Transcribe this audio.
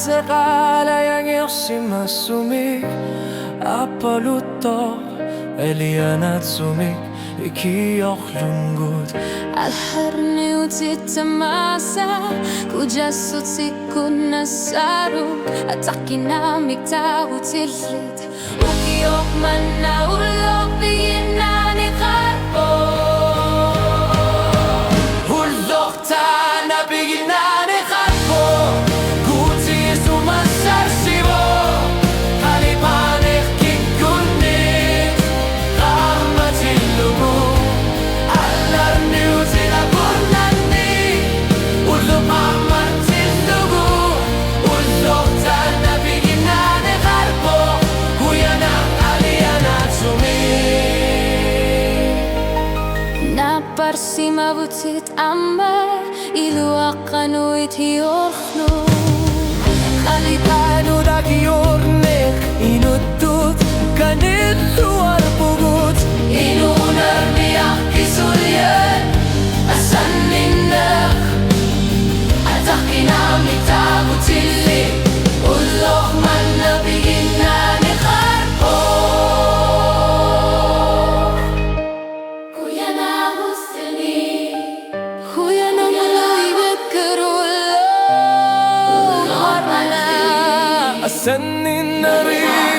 sekala yang masumik Apoluto Elianat sumik Ikiyok lunggut Alharni utitamasa Kujasut sikun nasaru Atakinamik tahu tillit Ukiyok mana ulok Biyinani karpo Ulok ta na biyinani karpo Kuti sumasar sibo Kalipanik kikunit Kamatin lumu Alarni utinakunani Ulok mamatin lumu Ulok ta na biyinani karpo Kuyanang alianat sumik Naparsima butit amma Iluakanu itiyorno Kalitano dagiornek Inutut kanit luar pugut Inunar biyak kisulyan Asan ninak Atakin amik tabutili Ulok man nabigin na ni Karpo Kuya na mustani Kuya na malay bekerulo Harmana Asan ninari